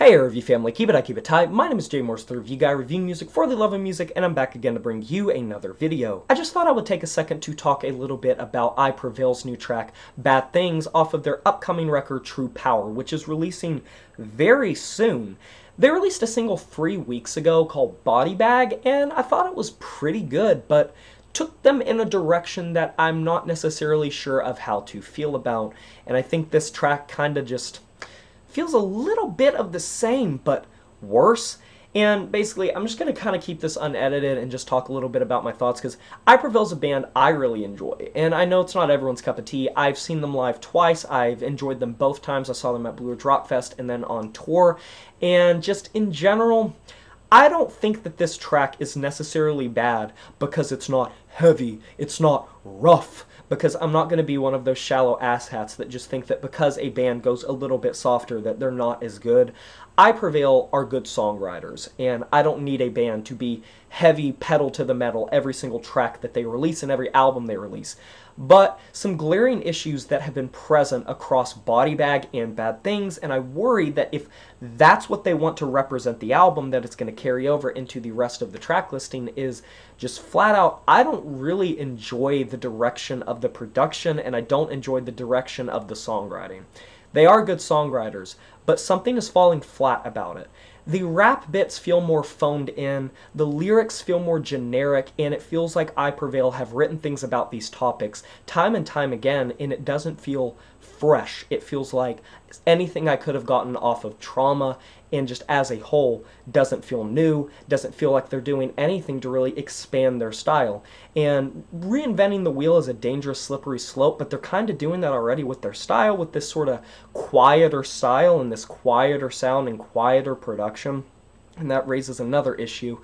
Hey review family, keep it I keep it tight. My name is Jay Morse, the review guy reviewing music for the love of music, and I'm back again to bring you another video. I just thought I would take a second to talk a little bit about I Prevail's new track, Bad Things, off of their upcoming record, True Power, which is releasing very soon. They released a single 3 weeks ago called Body Bag, and I thought it was pretty good, but took them in a direction that I'm not necessarily sure of how to feel about, and I think this track kind of just feels a little bit of the same, but worse. And basically, I'm just going to kind of keep this unedited and just talk a little bit about my thoughts, because I Prevail's a band I really enjoy. And I know it's not everyone's cup of tea. I've seen them live twice. I've enjoyed them both times. I saw them at Blue Ridge Rock Fest and then on tour. And just in general, I don't think that this track is necessarily bad because it's not heavy, it's not rough, because I'm not going to be one of those shallow asshats that just think that because a band goes a little bit softer that they're not as good. I Prevail are good songwriters, and I don't need a band to be heavy pedal to the metal every single track that they release and every album they release. But some glaring issues that have been present across Body Bag and Bad Things, and I worry that if that's what they want to represent the album, that it's going to carry over into the rest of the track listing, is just flat out, I don't really enjoy the direction of the production, and I don't enjoy the direction of the songwriting. They are good songwriters, but something is falling flat about it. The rap bits feel more phoned in, the lyrics feel more generic, and it feels like I Prevail have written things about these topics time and time again, and it doesn't feel fresh. It feels like anything I could have gotten off of Trauma, and just as a whole doesn't feel new, doesn't feel like they're doing anything to really expand their style. And reinventing the wheel is a dangerous slippery slope, but they're kind of doing that already with their style, with this sort of quieter style and this quieter sound and quieter production. And that raises another issue.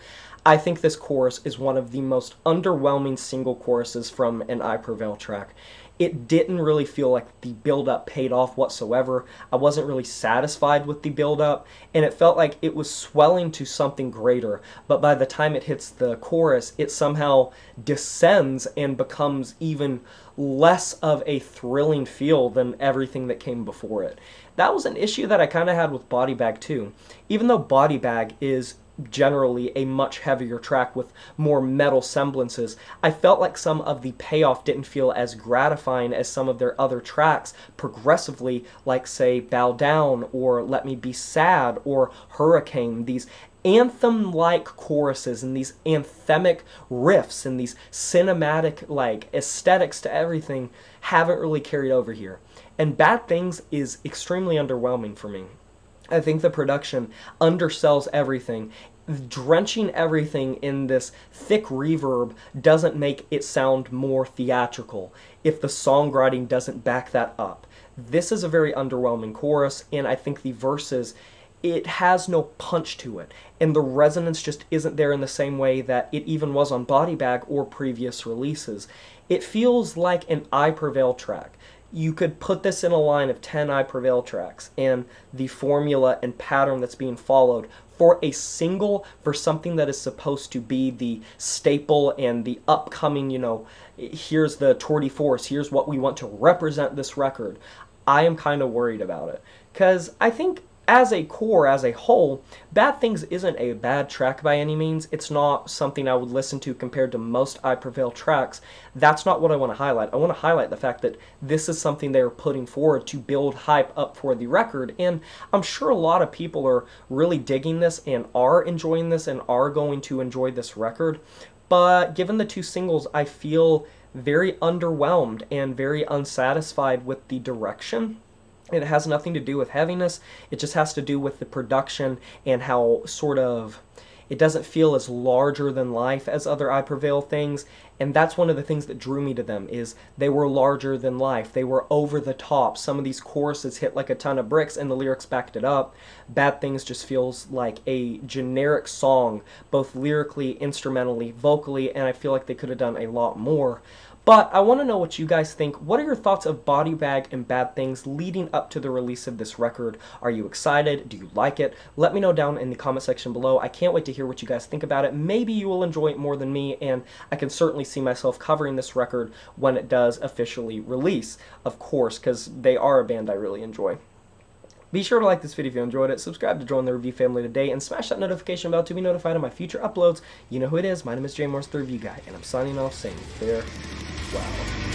I think this chorus is one of the most underwhelming single choruses from an I Prevail track. It didn't really feel like the build-up paid off whatsoever. I wasn't really satisfied with the build-up, and it felt like it was swelling to something greater, but by the time it hits the chorus, it somehow descends and becomes even less of a thrilling feel than everything that came before it. That was an issue that I kind of had with Body Bag too. Even though Body Bag is generally a much heavier track with more metal semblances, I felt like some of the payoff didn't feel as gratifying as some of their other tracks progressively, like say Bow Down or Let Me Be Sad or Hurricane. These anthem-like choruses and these anthemic riffs and these cinematic like aesthetics to everything haven't really carried over here. And Bad Things is extremely underwhelming for me. I think the production undersells everything. Drenching everything in this thick reverb doesn't make it sound more theatrical if the songwriting doesn't back that up. This is a very underwhelming chorus, and I think the verses, it has no punch to it, and the resonance just isn't there in the same way that it even was on Body Bag or previous releases. It feels like an I Prevail track. You could put this in a line of 10 I Prevail tracks, and the formula and pattern that's being followed for a single, for something that is supposed to be the staple and the upcoming, here's the tour de force, here's what we want to represent this record. I am kind of worried about it, because I think as a core, as a whole, Bad Things isn't a bad track by any means. It's not something I would listen to compared to most I Prevail tracks. That's not what I want to highlight. I want to highlight the fact that this is something they're putting forward to build hype up for the record, and I'm sure a lot of people are really digging this and are enjoying this and are going to enjoy this record. But given the two singles, I feel very underwhelmed and very unsatisfied with the direction. It has nothing to do with Heaviness, it just has to do with the production and how it doesn't feel as larger than life as other I Prevail things, and that's one of the things that drew me to them, is they were larger than life, they were over the top. Some of these choruses hit like a ton of bricks and the lyrics backed it up. Bad Things just feels like a generic song, both lyrically, instrumentally, vocally, and I feel like they could have done a lot more. But I want to know what you guys think. What are your thoughts of Body Bag and Bad Things leading up to the release of this record? Are you excited? Do you like it? Let me know down in the comment section below. I can't wait to hear what you guys think about it. Maybe you will enjoy it more than me, and I can certainly see myself covering this record when it does officially release, of course, because they are a band I really enjoy. Be sure to like this video if you enjoyed it, subscribe to join the review family today, and smash that notification bell to be notified of my future uploads. You know who it is, my name is Jay Morris, the Review Guy, and I'm signing off saying farewell.